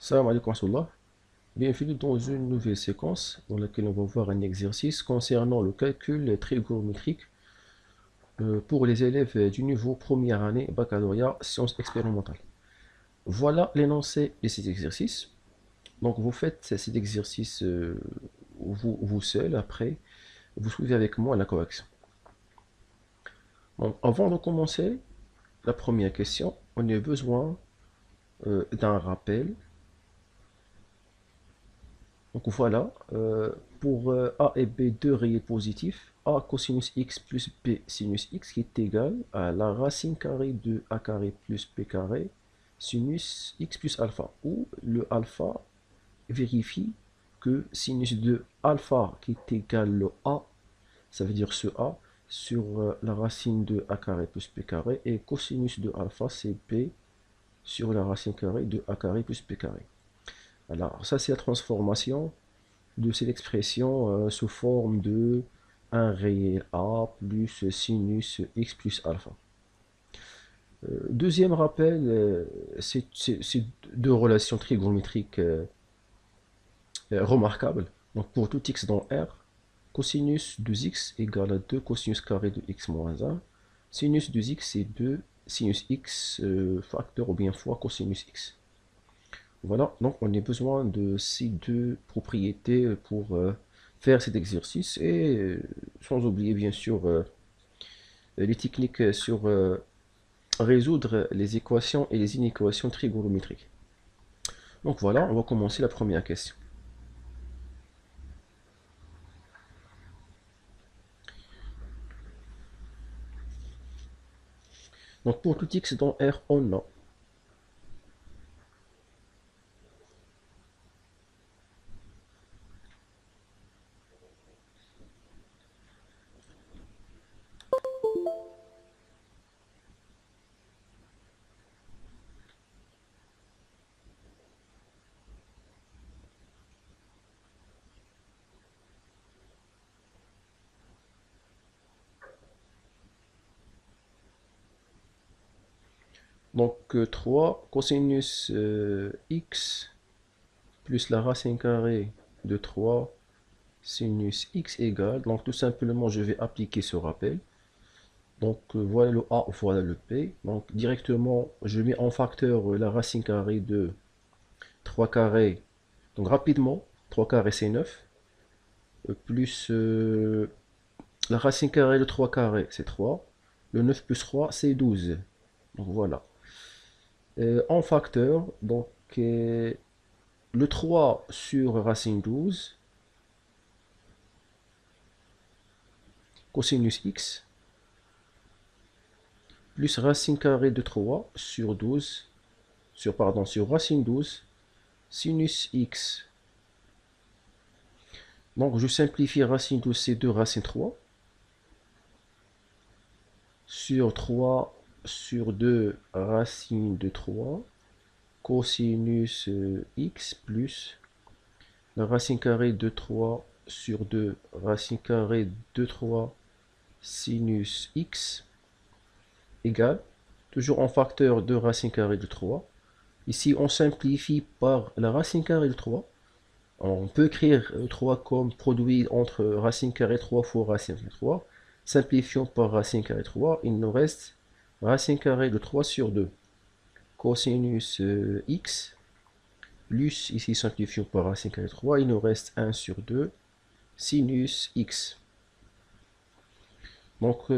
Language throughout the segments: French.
Salam alaikum wa rahmatullah. Bienvenue dans une nouvelle séquence dans laquelle on va voir un exercice concernant le calcul trigonométrique pour les élèves du niveau première année baccalauréat sciences expérimentales. Voilà l'énoncé de cet exercice. Donc vous faites cet exercice vous seul, après vous suivez avec moi la correction. Donc, avant de commencer la première question, on a besoin d'un rappel. Donc voilà, pour A et B, deux réels positifs, A cosinus x plus B sinus x qui est égal à la racine carrée de A carré plus B carré sinus x plus alpha, où le alpha vérifie que sinus de alpha qui est égal à A, ça veut dire ce A, sur la racine de A carré plus B carré, et cosinus de alpha c'est B sur la racine carrée de A carré plus B carré. Alors ça c'est la transformation de cette expression sous forme de un réel A plus sinus x plus alpha. Deuxième rappel, c'est deux relations trigonométriques remarquables. Donc pour tout x dans R, cosinus de x égale à 2 cosinus carré de x moins 1. Sinus de x c'est 2 sinus x facteur ou bien fois cosinus x. Voilà, donc on a besoin de ces deux propriétés pour faire cet exercice et sans oublier bien sûr les techniques sur résoudre les équations et les inéquations trigonométriques. Donc voilà, on va commencer la première question. Donc pour tout x dans R, on a donc 3 cosinus x plus la racine carrée de 3 sinus x égale, donc tout simplement je vais appliquer ce rappel. Donc voilà le A, voilà le P. Donc directement, je mets en facteur la racine carrée de 3 carrés. Donc rapidement, 3 carrés c'est 9. Plus la racine carrée de 3 carrés c'est 3. Le 9 plus 3 c'est 12. Donc voilà. En facteur, donc le 3 sur racine 12, cosinus x, plus racine carrée de 3 sur 12, sur racine 12, sinus x. Donc je simplifie racine 12, c'est 2 racine 3, sur 3 sur 2 racine de 3, cosinus x plus la racine carrée de 3 sur 2 racine carrée de 3 sinus x égale, toujours en facteur de racine carrée de 3. Ici on simplifie par la racine carrée de 3. On peut écrire 3 comme produit entre racine carrée 3 fois racine de 3. Simplifions par racine carrée 3. Il nous reste racine carrée de 3 sur 2. Cosinus x. Plus, ici simplifions par racine carrée de 3. Il nous reste 1 sur 2. Sinus x. Donc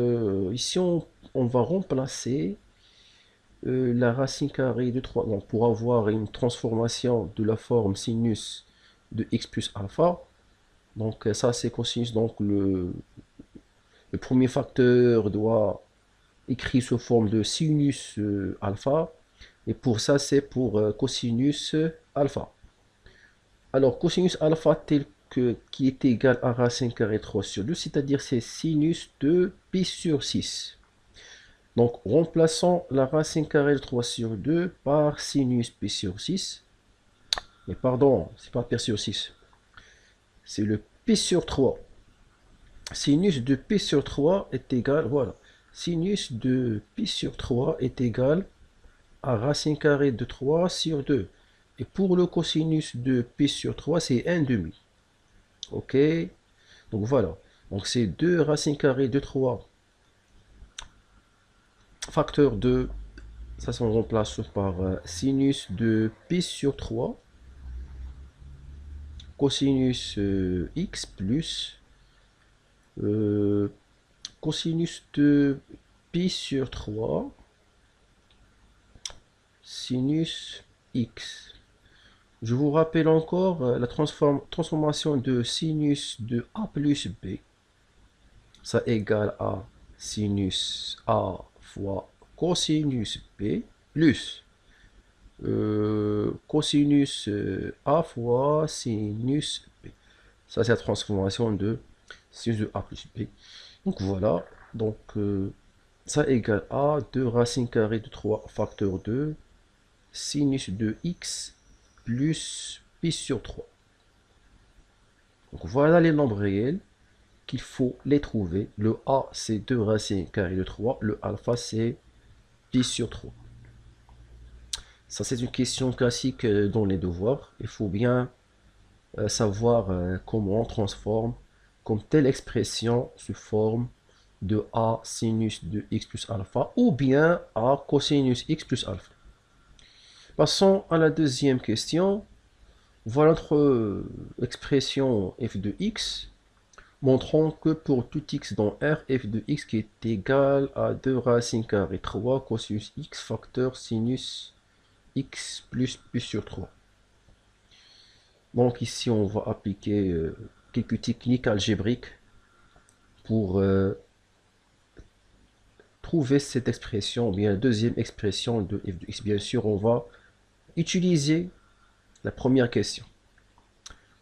ici on va remplacer la racine carrée de 3. Donc pour avoir une transformation de la forme sinus de x plus alpha. Donc ça c'est cosinus, donc le premier facteur doit écrire sous forme de sinus alpha, et pour ça c'est pour cosinus alpha. Alors cosinus alpha tel que qui est égal à racine carrée 3 sur 2, c'est-à-dire c'est sinus de pi sur 6. Donc remplaçons la racine carrée de 3 sur 2 par sinus pi sur 6. Mais pardon, c'est pas pi sur 6. C'est le pi sur 3. Sinus de pi sur 3 est égal, voilà. Sinus de pi sur 3 est égal à racine carrée de 3 sur 2. Et pour le cosinus de pi sur 3, c'est 1 demi. Ok? Donc voilà. Donc c'est 2 racines carrées de 3 facteur de, ça se remplace par sinus de pi sur 3 cosinus x plus cosinus de pi sur 3 sinus x. Je vous rappelle encore la transformation de sinus de a plus b. Ça égale à sinus a fois cosinus b plus cosinus a fois sinus b. Ça, c'est la transformation de sinus de a plus b. Donc voilà. Donc ça égale à 2 racines carrées de 3 facteur 2 sinus de x plus pi sur 3. Donc voilà les nombres réels qu'il faut les trouver. Le a, c'est 2 racines carrées de 3. Le alpha, c'est pi sur 3. Ça, c'est une question classique dans les devoirs. Il faut bien savoir comment on transforme comme telle expression sous forme de a sinus de x plus alpha ou bien a cosinus x plus alpha. Passons à la deuxième question. Voilà notre expression f de x, montrant que pour tout x dans R, f de x qui est égal à 2 racines carrées 3 cosinus x facteur sinus x plus pi sur 3. Donc ici, on va appliquer quelques techniques algébriques pour trouver cette expression, ou bien la deuxième expression de f de x. Bien sûr, on va utiliser la première question.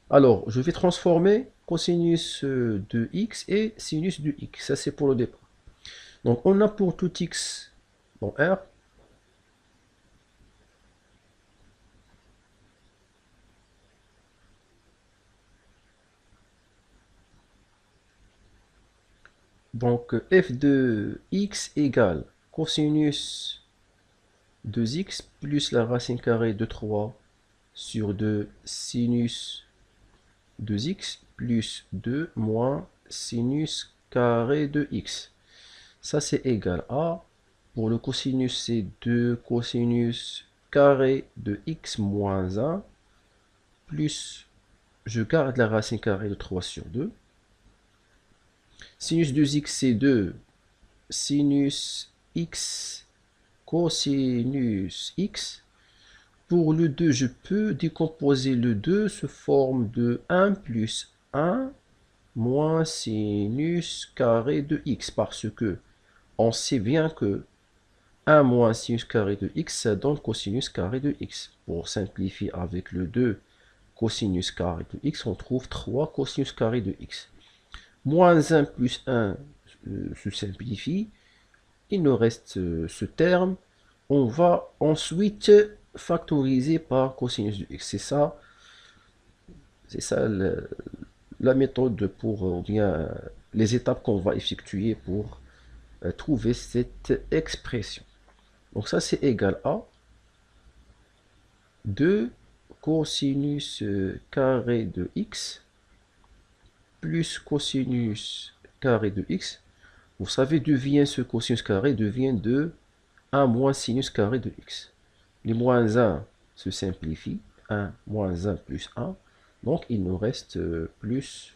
Alors, je vais transformer cosinus de x et sinus de x. Ça, c'est pour le départ. Donc, on a pour tout x dans R, donc f de x égale cosinus de x plus la racine carrée de 3 sur 2 sinus de x plus 2 moins sinus carré de x. Ça, c'est égal à, pour le cosinus, c'est 2 cosinus carré de x moins 1, plus, je garde la racine carrée de 3 sur 2. Sinus de x, c'est 2 sinus x cosinus x. Pour le 2, je peux décomposer le 2 sous forme de 1 plus 1 moins sinus carré de x, parce que on sait bien que 1 moins sinus carré de x, ça donne cosinus carré de x. Pour simplifier avec le 2 cosinus carré de x, on trouve 3 cosinus carré de x. Moins 1 plus 1 se simplifie. Il nous reste ce terme. On va ensuite factoriser par cosinus de x. C'est ça la méthode pour, ou bien les étapes qu'on va effectuer pour trouver cette expression. Donc ça, c'est égal à 2 cosinus carré de x plus cosinus carré de x. Vous savez d'où vient ce cosinus carré? Devient de 1 moins sinus carré de x. Les moins 1 se simplifient. 1 moins 1 plus 1. Donc il nous reste plus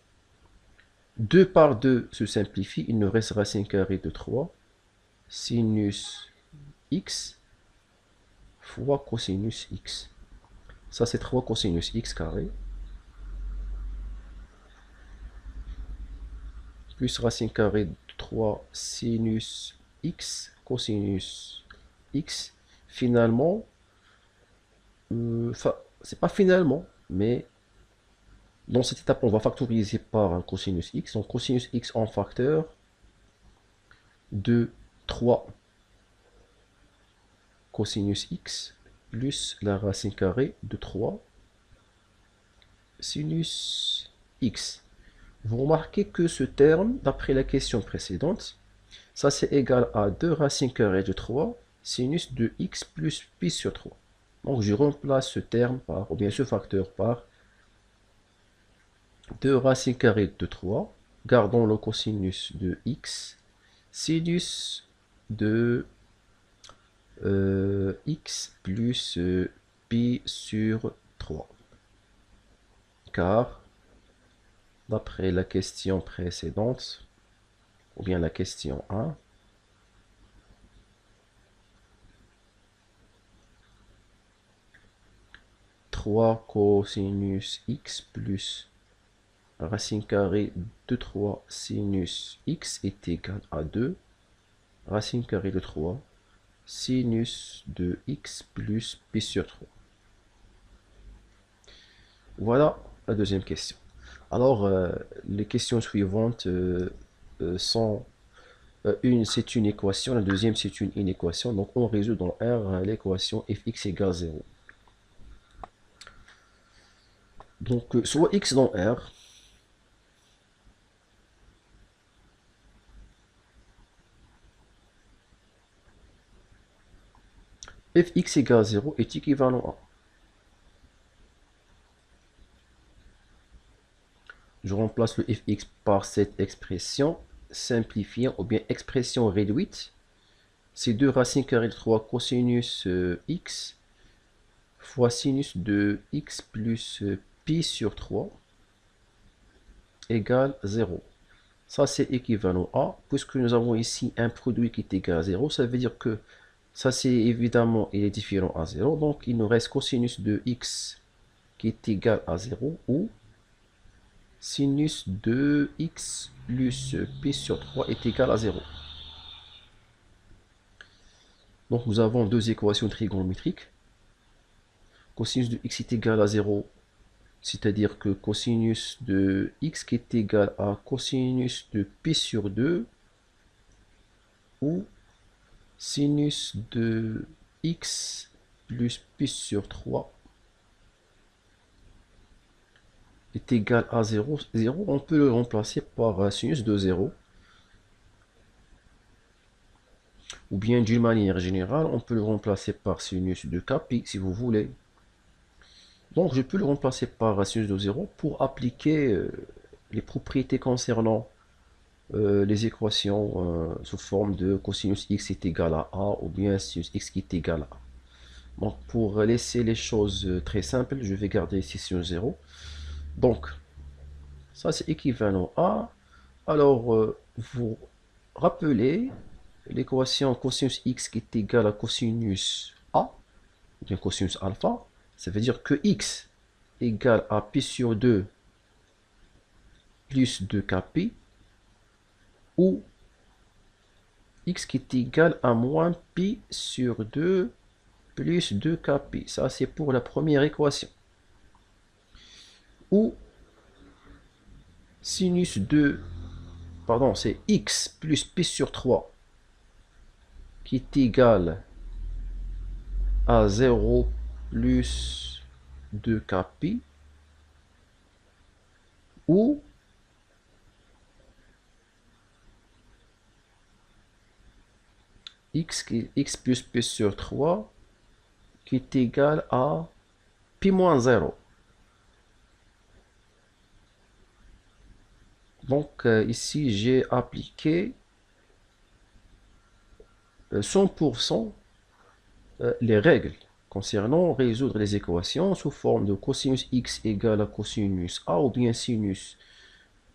2 par 2 se simplifie. Il nous reste racine carrée de 3 sinus x fois cosinus x. Ça, c'est 3 cosinus x carré. Plus racine carrée de 3 sinus x cosinus x. Finalement, c'est pas finalement, mais dans cette étape, on va factoriser par un cosinus x. Donc, cosinus x en facteur de 3 cosinus x plus la racine carrée de 3 sinus x. Vous remarquez que ce terme, d'après la question précédente, ça c'est égal à 2 racines carrées de 3 sinus de x plus pi sur 3. Donc je remplace ce terme par, ou bien ce facteur par 2 racine carrée de 3, gardons le cosinus de x, sinus de x plus pi sur 3. Car, d'après la question précédente, ou bien la question 1, cosinus x plus racine carrée de 3 sinus x est égal à 2 racine carrée de 3 sinus de x plus pi sur 3. Voilà la deuxième question. Alors, les questions suivantes sont c'est une équation, la deuxième c'est une inéquation, donc on résout dans R l'équation fx égale 0. Donc, soit x dans R, fx égale 0 est équivalent à. Je remplace le fx par cette expression simplifiée, ou bien expression réduite. C'est 2 racines carrées de 3 cosinus x fois sinus de x plus pi sur 3 égale 0. Ça, c'est équivalent à, puisque nous avons ici un produit qui est égal à 0, ça veut dire que ça, c'est évidemment, il est différent à 0. Donc, il nous reste cosinus de x qui est égal à 0 ou sinus de x plus pi sur 3 est égal à 0. Donc, nous avons deux équations trigonométriques. Cosinus de x est égal à 0, c'est-à-dire que cosinus de x qui est égal à cosinus de pi sur 2 ou sinus de x plus pi sur 3 est égal à 0. 0, on peut le remplacer par sinus de 0. Ou bien d'une manière générale, on peut le remplacer par sinus de kpi si vous voulez. Donc je peux le remplacer par sinus de 0 pour appliquer les propriétés concernant les équations sous forme de cosinus x est égal à a ou bien sinus x qui est égal à a. Donc pour laisser les choses très simples, je vais garder ici sinus 0. Donc ça c'est équivalent à. Alors vous rappelez l'équation cosinus x qui est égal à cosinus a, ou bien cosinus alpha, ça veut dire que x égale à pi sur 2 plus 2kpi, ou x qui est égal à moins pi sur 2 plus 2kpi. Ça, c'est pour la première équation. Ou sinus de, pardon, c'est x plus pi sur 3 qui est égal à 0 plus 2kpi, ou x plus pi sur 3 qui est égal à pi moins 0. Donc ici j'ai appliqué 100% les règles concernant résoudre les équations sous forme de cosinus x égale à cosinus a, ou bien sinus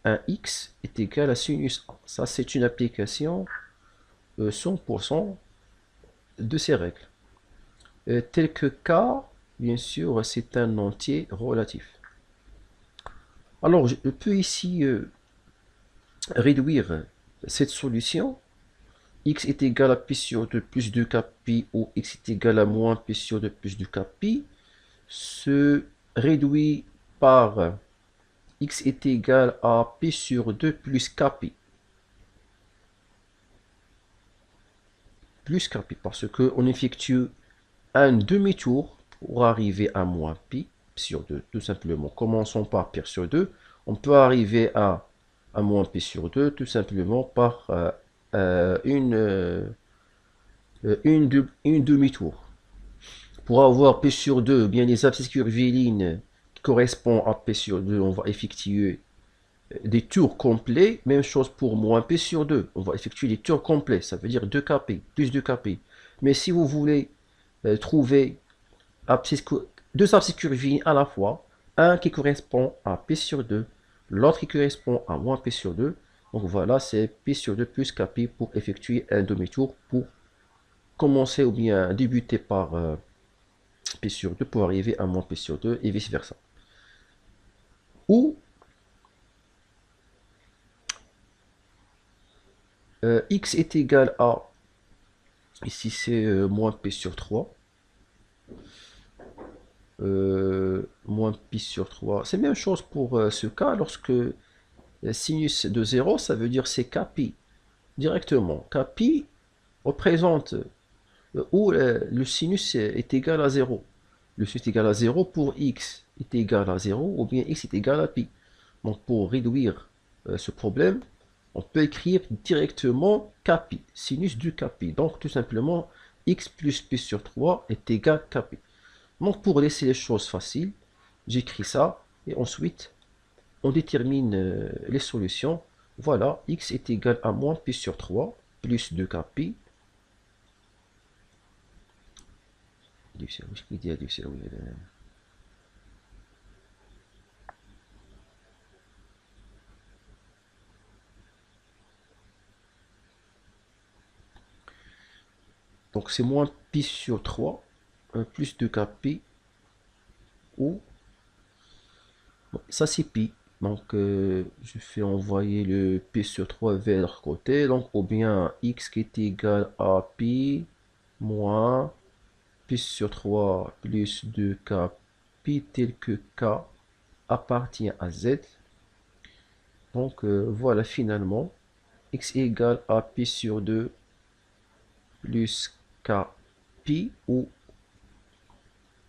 1x est égal à sinus a. Ça c'est une application 100% de ces règles. Tel que k, bien sûr, c'est un entier relatif. Alors je peux ici réduire cette solution. X est égal à pi sur 2 plus 2kpi, ou x est égal à moins pi sur 2 plus 2kpi, se réduit par x est égal à pi sur 2 plus kpi. Plus kpi, parce qu'on effectue un demi-tour pour arriver à moins pi sur 2, tout simplement. Commençons par pi sur 2. On peut arriver à moins pi sur 2, tout simplement par une demi-tour. Pour avoir P sur 2, bien les abscisses curviligne qui correspondent à P sur 2, on va effectuer des tours complets. Même chose pour moins P sur 2. On va effectuer des tours complets. Ça veut dire 2 kp, plus 2 kp. Mais si vous voulez trouver deux abscisses curvilignes à la fois, un qui correspond à P sur 2, l'autre qui correspond à moins P sur 2. Donc voilà, c'est P sur 2 plus Kp pour effectuer un demi-tour pour commencer ou bien débuter par P sur 2 pour arriver à moins P sur 2 et vice versa. Ou x est égal à, ici c'est moins P sur 3, moins pi sur 3. C'est la même chose pour ce cas, lorsque sinus de 0, ça veut dire c'est Kpi directement. Kpi représente où le sinus est égal à 0. Le sinus est égal à 0 pour x est égal à 0 ou bien x est égal à pi. Donc pour réduire ce problème, on peut écrire directement Kpi, sinus du Kpi. Donc tout simplement, x plus pi sur 3 est égal à Kpi. Donc pour laisser les choses faciles, j'écris ça et ensuite on détermine les solutions. Voilà, x est égal à moins pi sur 3 plus 2kpi. Donc c'est moins pi sur 3 plus 2kpi ou bon, ça c'est pi. Donc je fais envoyer le pi sur 3 vers l'autre côté. Donc ou bien x qui est égal à pi moins pi sur 3 plus 2k pi tel que k appartient à z. Donc voilà, finalement x égale à pi sur 2 plus k pi ou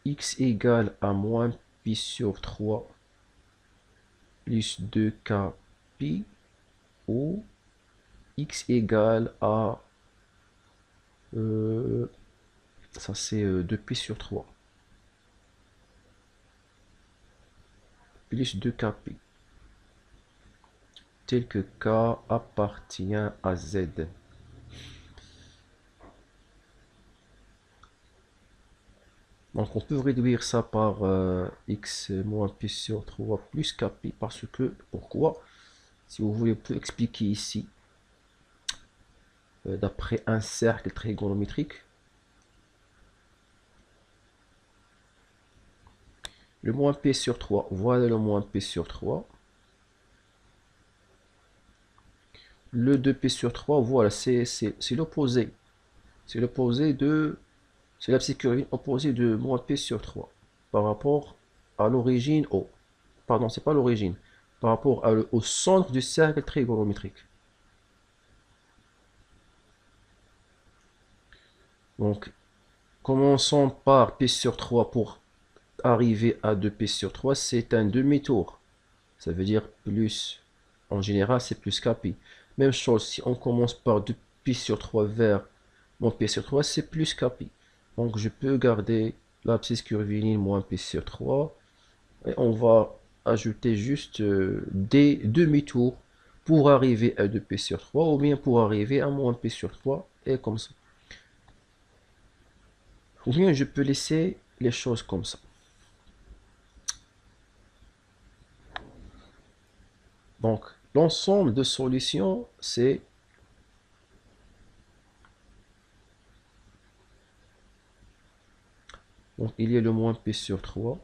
x égale à moins pi sur 3 plus 2k pi ou x égale à ça c'est 2pi sur 3 plus 2k pi tel que k appartient à z. Donc on peut réduire ça par x moins pi sur 3 plus k pi parce que, pourquoi? Si vous voulez, on peut expliquer ici d'après un cercle trigonométrique. Le moins p sur 3, voilà le moins p sur 3. Le 2p sur 3, voilà, c'est l'opposé. C'est l'opposé de... C'est la curviligne opposée de moins p sur 3 par rapport à l'origine O. Pardon, c'est pas l'origine. Par rapport au centre du cercle trigonométrique. Donc, commençons par p sur 3 pour arriver à 2p sur 3. C'est un demi-tour. Ça veut dire plus. En général, c'est plus kpi. Même chose, si on commence par 2pi sur 3 vers moins p sur 3, c'est plus kpi. Donc je peux garder l'abscisse curviligne moins p sur 3. Et on va ajouter juste des demi-tours pour arriver à 2p sur 3 ou bien pour arriver à moins p sur 3 et comme ça. Ou bien je peux laisser les choses comme ça. Donc l'ensemble de solutions, c'est donc il y a le moins p sur 3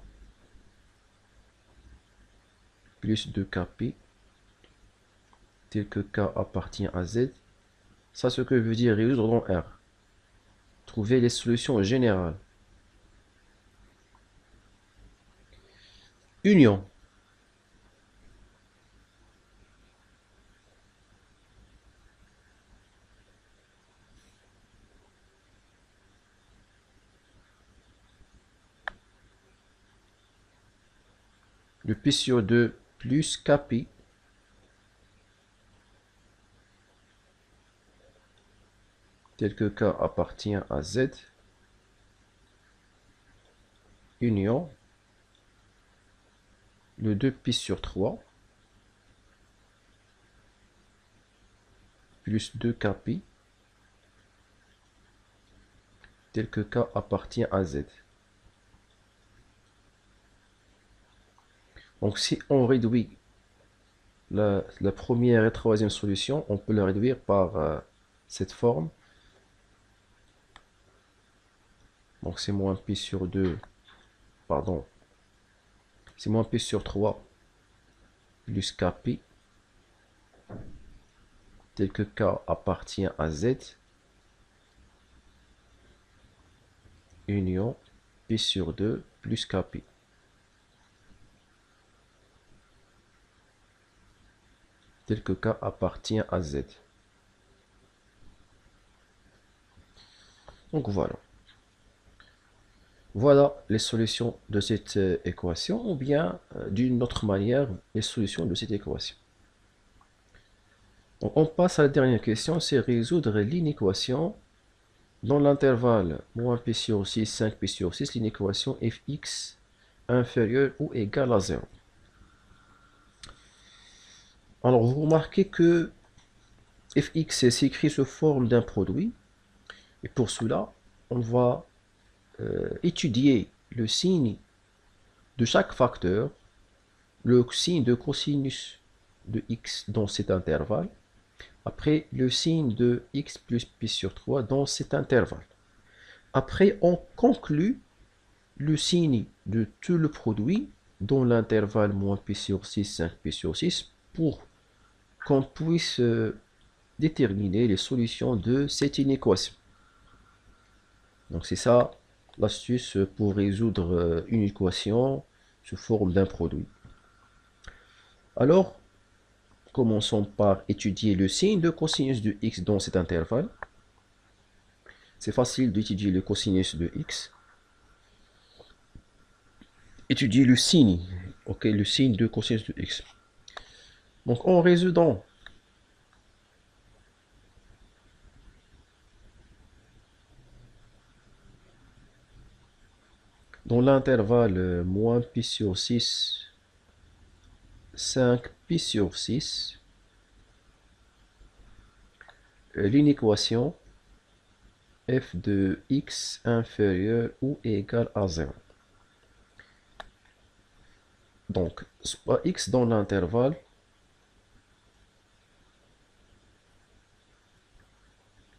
plus 2kp tel que k appartient à z. Ça, ce que veut dire résoudre dans R. Trouver les solutions générales. Union. Le p sur 2 plus kp tel que k appartient à z union le 2pi sur 3 plus 2kpi tel que k appartient à z. Donc si on réduit la première et troisième solution, on peut la réduire par cette forme. Donc c'est moins pi sur 2, pardon, c'est moins pi sur 3 plus kpi tel que k appartient à z union pi sur 2 plus kpi. Tel que k appartient à z. Donc voilà. Voilà les solutions de cette équation, ou bien d'une autre manière, les solutions de cette équation. Donc on passe à la dernière question, c'est résoudre l'inéquation dans l'intervalle moins pi sur 6, 5pi sur 6, l'inéquation fx inférieure ou égale à 0. Alors vous remarquez que fx s'écrit sous forme d'un produit, et pour cela, on va étudier le signe de chaque facteur, le signe de cosinus de x dans cet intervalle, après le signe de x plus pi sur 3 dans cet intervalle. Après, on conclut le signe de tout le produit dans l'intervalle moins pi sur 6, 5pi sur 6 pour qu'on puisse déterminer les solutions de cette inéquation. Donc c'est ça l'astuce pour résoudre une équation sous forme d'un produit. Alors, commençons par étudier le signe de cosinus de x dans cet intervalle. C'est facile d'étudier le cosinus de x. Étudier le signe, ok, le signe de cosinus de x. Donc en résoudant dans l'intervalle moins pi sur 6, 5pi sur 6, l'inéquation f de x inférieur ou égal à 0. Donc, soit x dans l'intervalle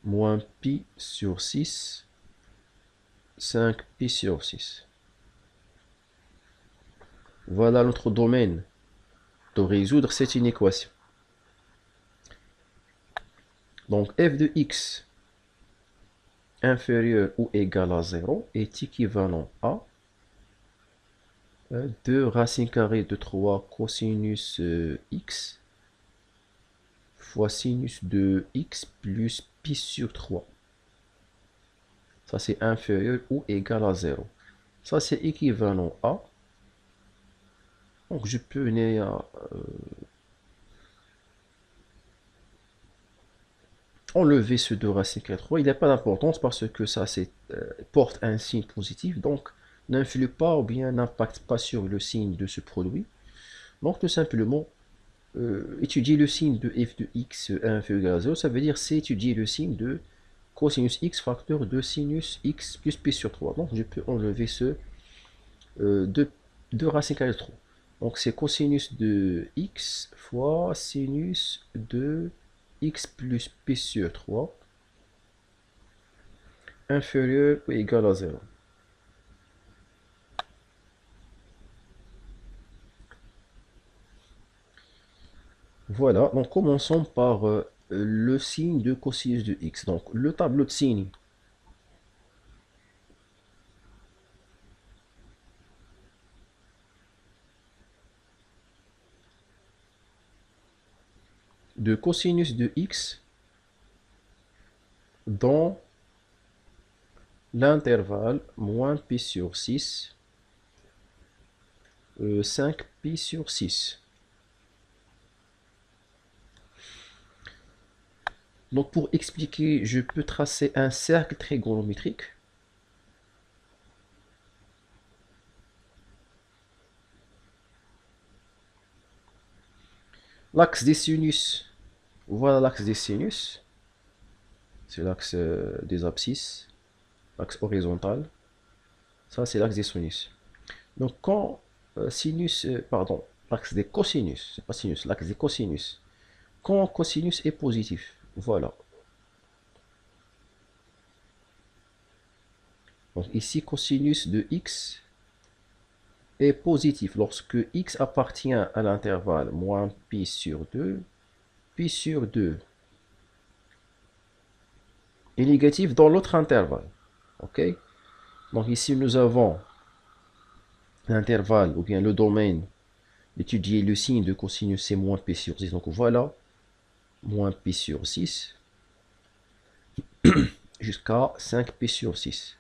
moins pi sur 6, 5pi sur 6. Voilà notre domaine de résoudre cette inéquation. Donc, f de x inférieur ou égal à 0 est équivalent à 2 racine carrée de 3 cosinus x fois sinus de x plus pi sur 3. Ça, c'est inférieur ou égal à 0. Ça, c'est équivalent à... Donc, je peux enlever ce 2 racine carrée de 3. Il n'y a pas d'importance parce que ça porte un signe positif. Donc, n'influe pas ou bien n'impacte pas sur le signe de ce produit. Donc, tout simplement, étudier le signe de f de x inférieur à 0, ça veut dire c'est étudier le signe de cosinus x facteur de sinus x plus pi sur 3. Donc, je peux enlever ce 2 racine carrée de 3. Donc, c'est cosinus de x fois sinus de x plus pi sur 3 inférieur ou égal à 0. Voilà, donc commençons par le signe de cosinus de x. Donc le tableau de signes de cosinus de x dans l'intervalle moins pi sur 6, 5pi sur 6. Donc pour expliquer, je peux tracer un cercle trigonométrique L'axe des sinus, voilà l'axe des sinus, c'est l'axe des abscisses, l'axe horizontal, ça c'est l'axe des sinus. Donc quand pardon, l'axe des cosinus, c'est pas sinus, l'axe des cosinus, quand cosinus est positif, voilà. Donc ici cosinus de x est positif lorsque x appartient à l'intervalle moins pi sur 2, pi sur 2 est négatif dans l'autre intervalle. Ok? Donc ici nous avons l'intervalle ou bien le domaine étudier le signe de cosinus c'est moins pi sur 6. Donc voilà, moins pi sur 6 jusqu'à 5pi sur 6.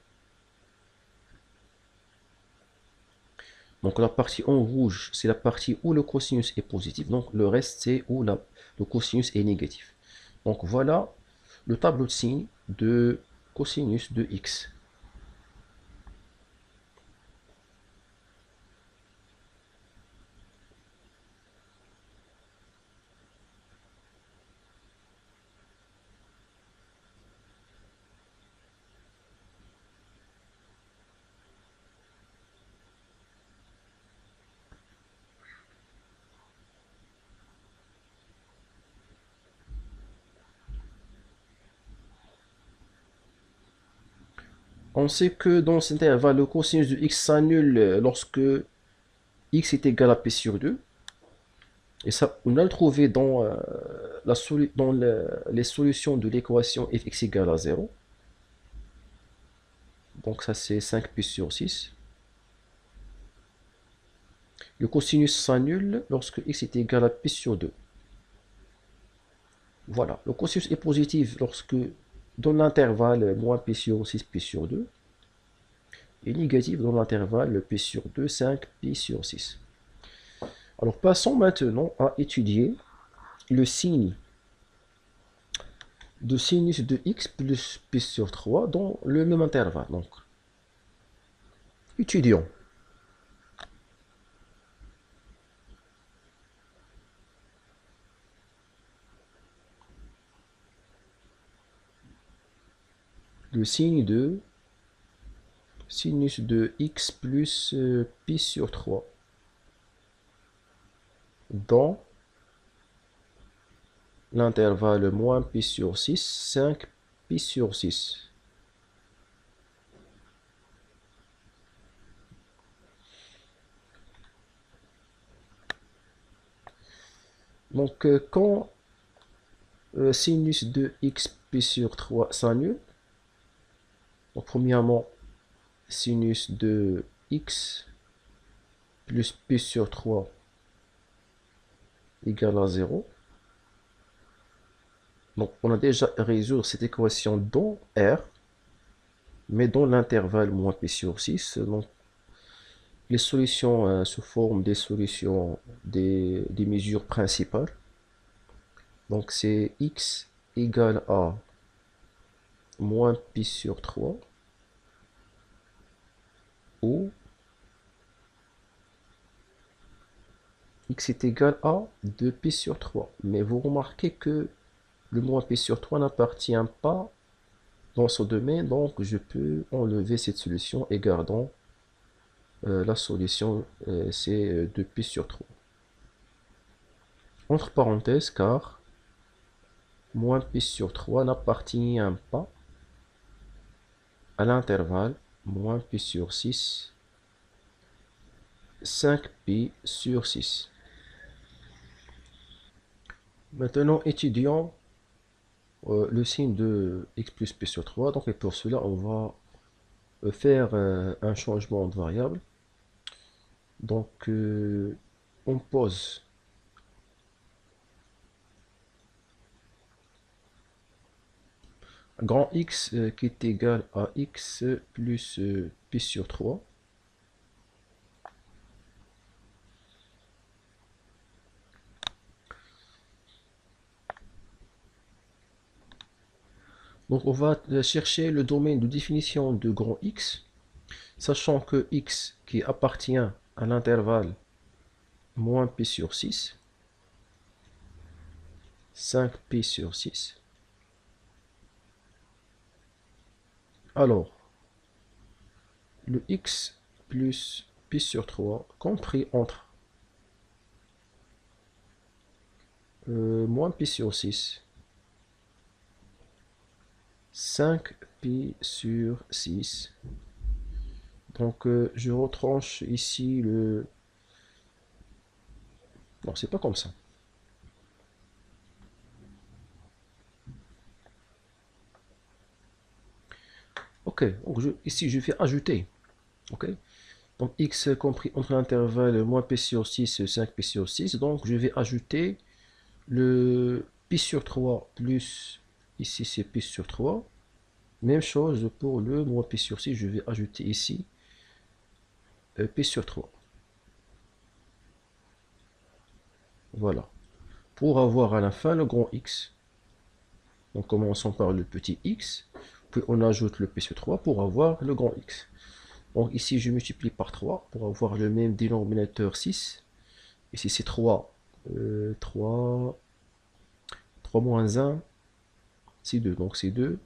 Donc la partie en rouge, c'est la partie où le cosinus est positif. Donc le reste, c'est où le cosinus est négatif. Donc voilà le tableau de signes de cosinus de x. On sait que dans cet intervalle, le cosinus de x s'annule lorsque x est égal à p sur 2. Et ça, on a le trouvé dans, les solutions de l'équation fx égale à 0. Donc ça c'est 5pi sur 6. Le cosinus s'annule lorsque x est égal à pi sur 2. Voilà, le cosinus est positif lorsque dans l'intervalle moins pi sur 6, pi sur 2, et négatif dans l'intervalle pi sur 2, 5, pi sur 6. Alors passons maintenant à étudier le signe de sinus de x plus pi sur 3 dans le même intervalle. Donc, étudions. Le signe de sinus de x plus pi sur 3 dans l'intervalle moins pi sur 6, 5 pi sur 6. Donc quand sinus de x pi sur 3 s'annule, donc premièrement sinus de x plus pi sur 3 égale à 0. Donc on a déjà résolu cette équation dans R, mais dans l'intervalle moins pi sur 6. Donc les solutions sous forme des solutions des mesures principales. Donc c'est x égale à moins pi sur 3 ou x est égal à 2pi sur 3. Mais vous remarquez que le moins pi sur 3 n'appartient pas dans ce domaine, donc je peux enlever cette solution et gardons la solution, c'est 2pi sur 3. Entre parenthèses, car moins pi sur 3 n'appartient pas à l'intervalle moins pi sur 6, 5pi sur 6. Maintenant, étudions le signe de x plus pi sur 3. Donc, et pour cela, on va faire un changement de variable. Donc, on pose grand X qui est égal à x plus pi sur 3. Donc on va chercher le domaine de définition de grand X, sachant que X qui appartient à l'intervalle moins pi sur 6 5pi sur 6. Alors, le x plus pi sur 3 compris entre moins pi sur 6, 5pi sur 6. Donc je retranche ici le... Non, c'est pas comme ça. Ok, donc ici je vais ajouter. Ok, donc x compris entre l'intervalle moins p sur 6 et 5p sur 6. Donc je vais ajouter le pi sur 3 plus, ici c'est pi sur 3. Même chose pour le moins pi sur 6, je vais ajouter ici pi sur 3. Voilà. Pour avoir à la fin le grand X. Donc commençons par le petit x, puis on ajoute le p sur 3 pour avoir le grand X. Donc ici je multiplie par 3 pour avoir le même dénominateur 6. Ici c'est 3, 3, 3 moins 1, c'est 2. Donc c'est 2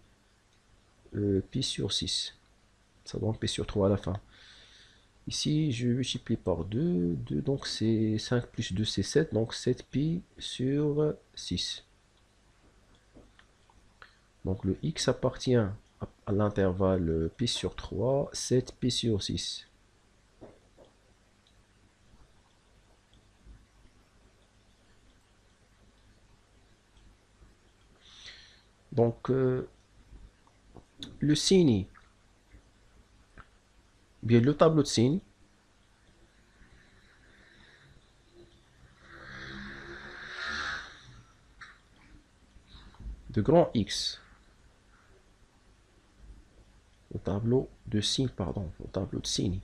pi sur 6. Ça donne pi sur 3 à la fin. Ici je multiplie par 2, 2 donc c'est 5 plus 2 c'est 7, donc 7 pi sur 6. Donc le x appartient à l'intervalle pi sur 3, 7 pi sur 6. Donc le signe, bien le tableau de signes, de grand X, au tableau de signes, pardon, au tableau de signes.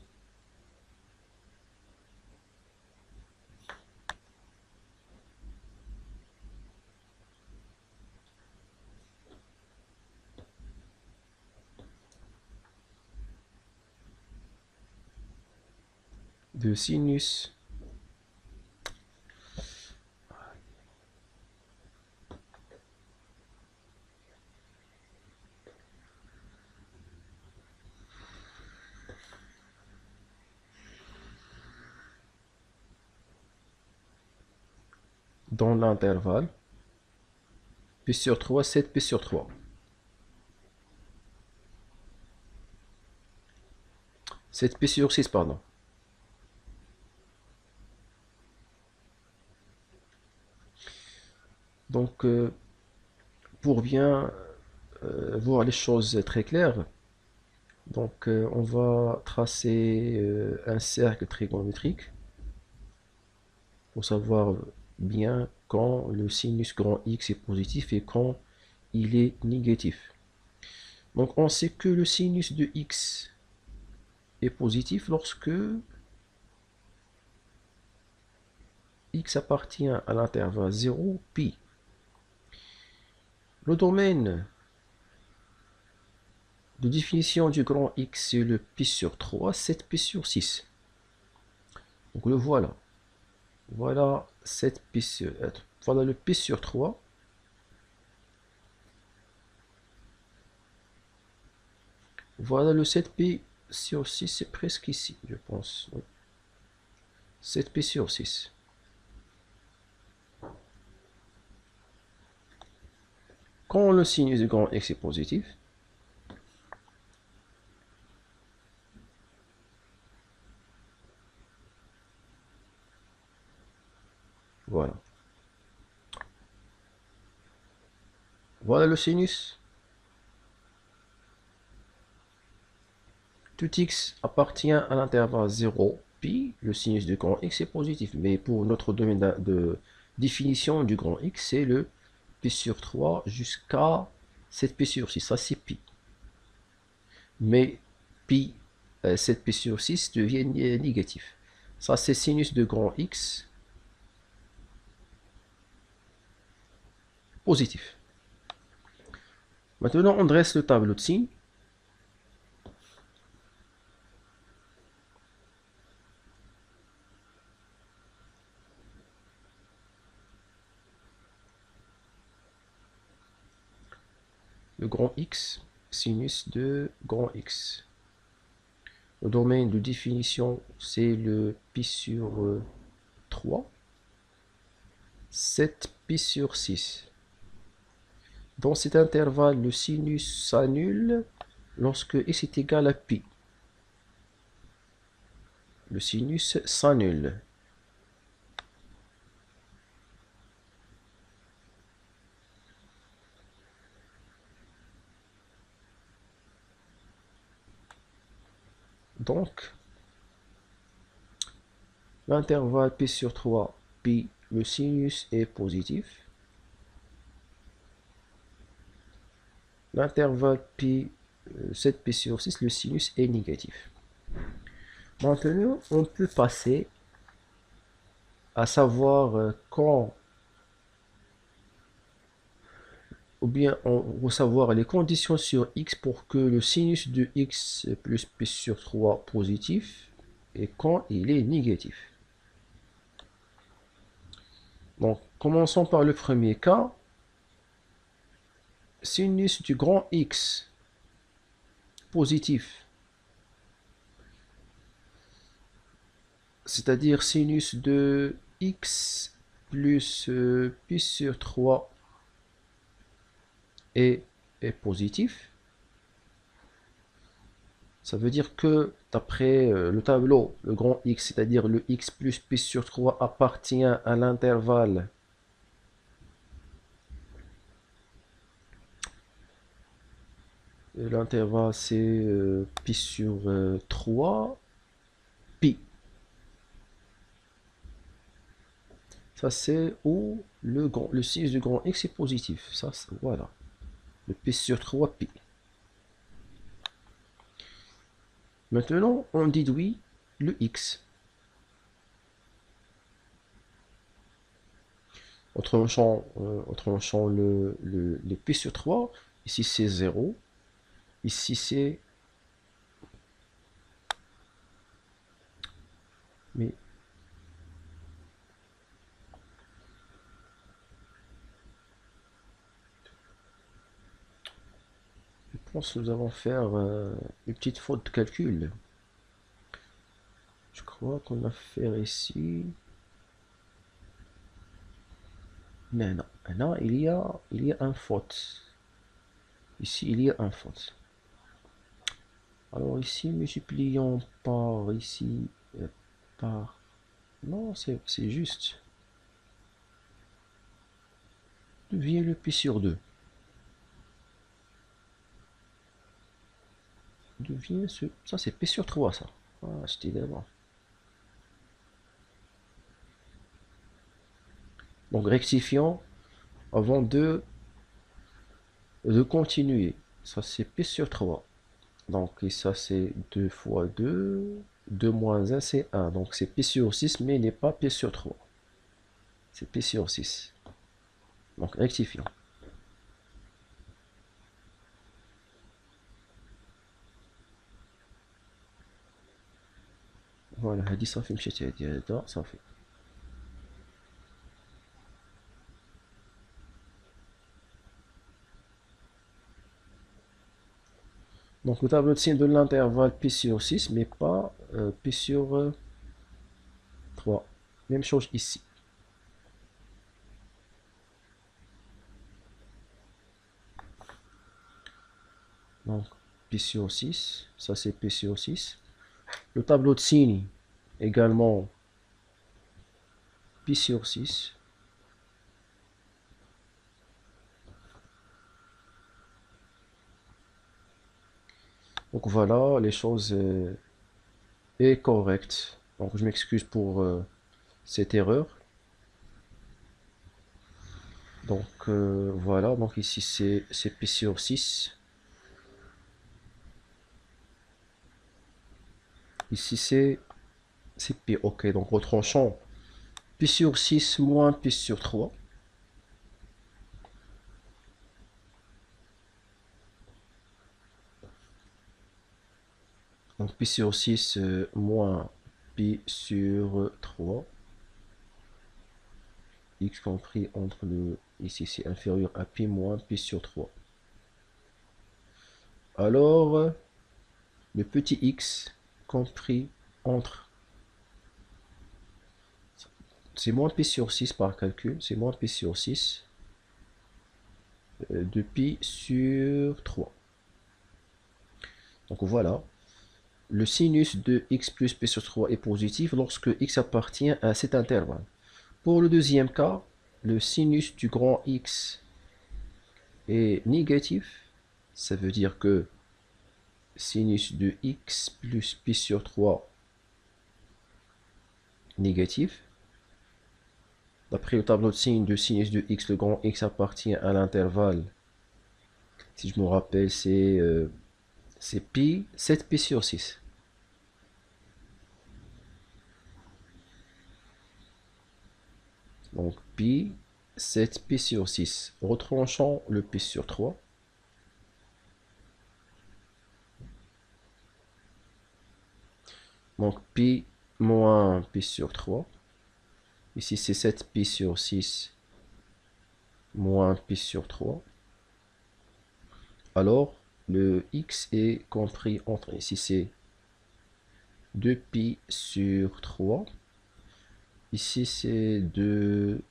De sinus dans l'intervalle pi sur 3, 7 pi sur 3. 7 pi sur 6, pardon. Donc, pour bien voir les choses très claires, donc on va tracer un cercle trigonométrique pour savoir bien quand le sinus grand X est positif et quand il est négatif. Donc on sait que le sinus de X est positif lorsque X appartient à l'intervalle 0, pi. Le domaine de définition du grand X, c'est le pi sur 3, 7 pi sur 6. Donc le voilà. Voilà 7 pi sur, voilà le pi sur 3. Voilà le 7 pi sur 6, c'est presque ici, je pense. Oui. 7 pi sur 6. Quand le sinus du grand X est positif, voilà. Voilà le sinus. Tout x appartient à l'intervalle 0, pi, le sinus du grand X est positif. Mais pour notre domaine de définition du grand X, c'est le pi sur 3 jusqu'à 7 pi sur 6. Ça, c'est pi. Mais pi, 7 pi sur 6 devient négatif. Ça, c'est sinus de grand X positif. Maintenant, on dresse le tableau de signes. le grand X, sinus de grand X. Le domaine de définition, c'est le pi sur 3, 7 pi sur 6. Dans cet intervalle, le sinus s'annule lorsque x est égal à pi. Le sinus s'annule. Donc, l'intervalle pi sur 3, pi, le sinus est positif. L'intervalle pi, 7 pi sur 6, le sinus est négatif. Maintenant, on peut passer à savoir quand, ou bien on va savoir les conditions sur x pour que le sinus de x plus pi sur 3 positif et quand il est négatif. Donc, commençons par le premier cas. Sinus du grand X positif, c'est-à-dire sinus de x plus pi sur 3 est positif. Ça veut dire que d'après le tableau, le grand X, c'est-à-dire le x plus pi sur 3 appartient à l'intervalle l'intervalle c'est pi sur 3 pi. Ça c'est où le sinus du grand X est positif. Ça, voilà. Le pi sur 3 pi. Maintenant, on déduit le x. En tranchant le pi sur 3, ici c'est 0, ici c'est... Mais... je pense que nous allons faire une petite faute de calcul. Je crois qu'on va faire ici... Mais non, non, il y a un faute. Ici, il y a un faute. Alors ici, multiplions par ici, par... Non, c'est juste. Devient le pi sur 2. Devient ce... Ça, c'est pi sur 3, ça. Ah, c'était d'abord. Donc, rectifions avant de continuer. Ça, c'est pi sur 3. Donc, et ça, c'est 2 fois 2. 2 moins 1, c'est 1. Donc, c'est pi sur 6, mais il n'est pas pi sur 3. C'est pi sur 6. Donc, rectifions. Voilà, هذه صافي مشات هذه هذا صافي. Donc le tableau de signe de l'intervalle pi sur 6, mais pas pi sur 3. Même chose ici. Donc pi sur 6, ça c'est pi sur 6. Le tableau de signe également pi sur 6. Donc voilà, les choses est correctes. Donc je m'excuse pour cette erreur. Donc voilà, donc ici c'est pi sur 6. Ici c'est pi. Ok, donc retranchons pi sur 6 moins pi sur 3. Donc pi sur 6 moins pi sur 3. X compris entre le... Ici c'est inférieur à pi moins pi sur 3. alors le petit x compris entre, c'est moins pi sur 6 par calcul, c'est moins pi sur 6 de pi sur 3. Donc voilà, le sinus de x plus pi sur 3 est positif lorsque x appartient à cet intervalle. Pour le deuxième cas, le sinus du grand X est négatif. Ça veut dire que sinus de x plus pi sur 3 négatif. D'après le tableau de signe de sinus de x, le grand X appartient à l'intervalle. Si je me rappelle, c'est pi, 7 pi sur 6. Donc pi, 7 pi sur 6. Retranchons le pi sur 3. Donc pi moins pi sur 3. Ici c'est 7 pi sur 6 moins pi sur 3. Alors le x est compris entre, ici c'est 2 pi sur 3. Ici c'est 2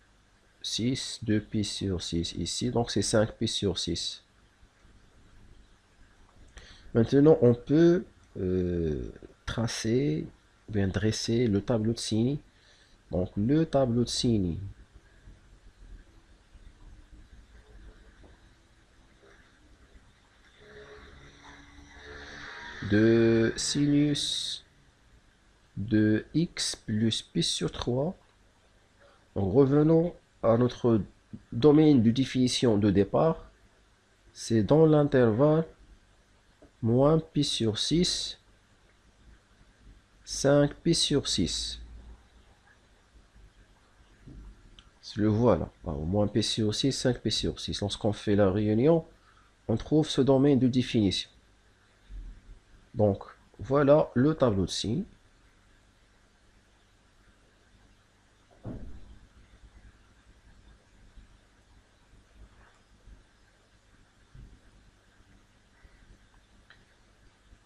pi sur 6 ici, donc c'est 5 pi sur 6. Maintenant on peut tracer, bien dresser le tableau de signe. Donc le tableau de signe de sinus de x plus pi sur 3. Donc revenons à notre domaine de définition de départ. C'est dans l'intervalle moins pi sur 6, 5 pi sur 6. Je le vois là. Moins pi sur 6, 5 pi sur 6. Lorsqu'on fait la réunion, on trouve ce domaine de définition. Donc, voilà le tableau de signes.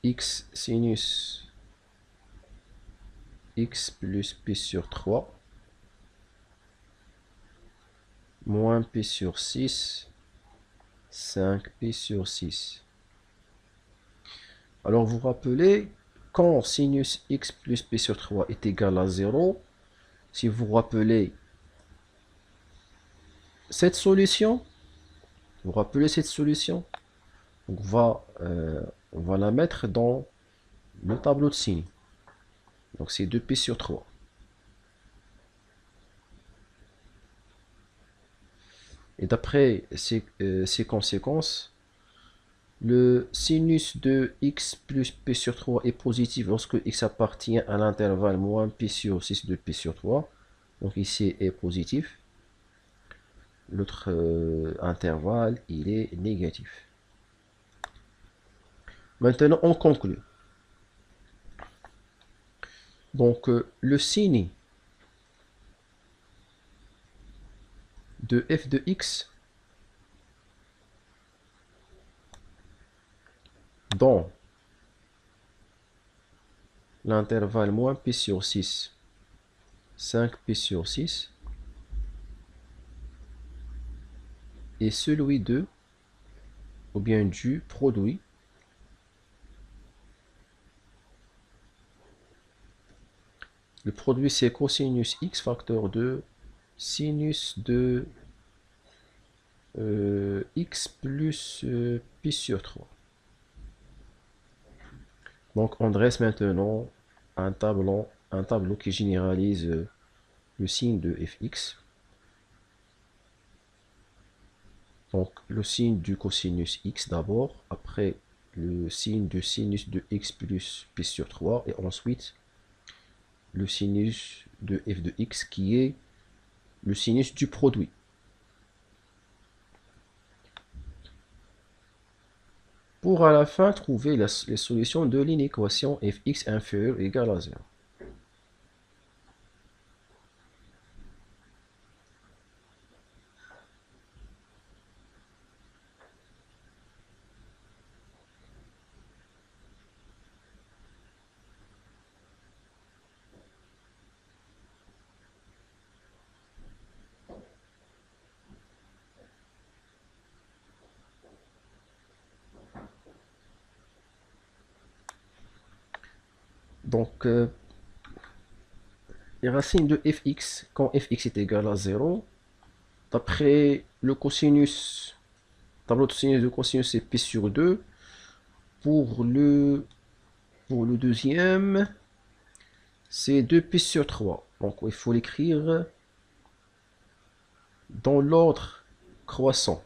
X sinus x plus pi sur 3 moins pi sur 6, 5 pi sur 6. Alors vous rappelez, quand sinus x plus pi sur 3 est égal à 0, si vous rappelez cette solution, on on va la mettre dans le tableau de signes. Donc c'est 2 pi sur 3. Et d'après ces conséquences, le sinus de x plus pi sur 3 est positif lorsque x appartient à l'intervalle moins pi sur 6 de pi sur 3. Donc ici est positif. L'autre intervalle, il est négatif. Maintenant, on conclut. Donc, le signe de f de x dans l'intervalle moins pi sur 6, 5 pi sur 6 est celui de, ou bien du produit le produit c'est cosinus x facteur de sinus de x plus pi sur 3. Donc on dresse maintenant un tableau qui généralise le signe de fx. Donc le signe du cosinus x d'abord, après le signe de sinus de x plus pi sur 3, et ensuite le sinus de f de x qui est le sinus du produit. Pour à la fin trouver les solutions de l'inéquation fx inférieur ou égal à 0. Donc, les racines de fx, quand fx est égal à 0, d'après le cosinus, tableau de sinus de cosinus, c'est pi sur 2. Pour le deuxième, c'est 2pi sur 3. Donc, il faut l'écrire dans l'ordre croissant.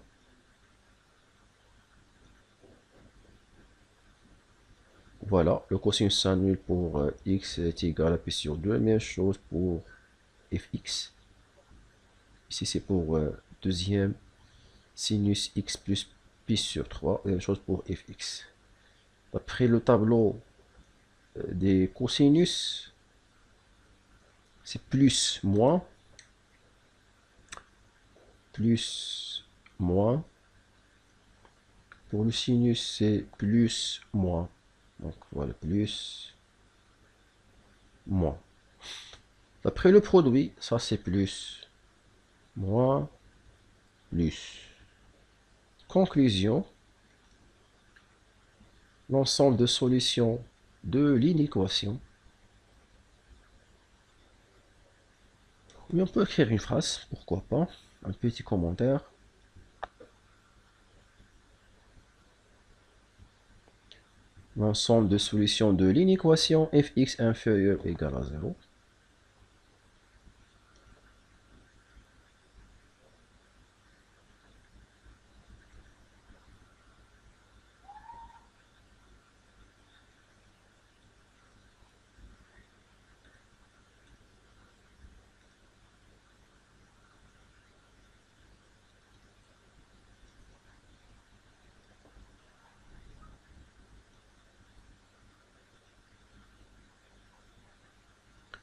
Voilà, le cosinus s'annule pour x est égal à pi sur 2. Même chose pour fx. Ici, c'est pour deuxième sinus x plus pi sur 3. Même chose pour fx. D'après le tableau des cosinus, c'est plus, moins, plus, moins. Pour le sinus, c'est plus, moins. Donc voilà, plus, moins. D'après le produit, ça c'est plus, moins, plus. Conclusion, l'ensemble de solutions de l'inéquation. Mais on peut écrire une phrase, pourquoi pas, un petit commentaire. L'ensemble de solutions de l'inéquation fx inférieur ou égal à 0.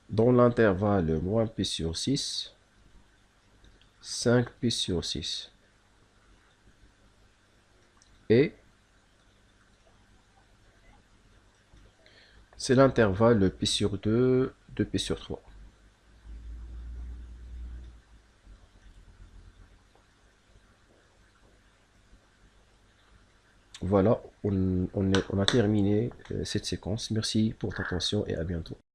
Dans l'intervalle moins pi sur 6, 5 pi sur 6. Et c'est l'intervalle pi sur 2 de pi sur 3. Voilà, on a terminé cette séquence. Merci pour votre attention et à bientôt.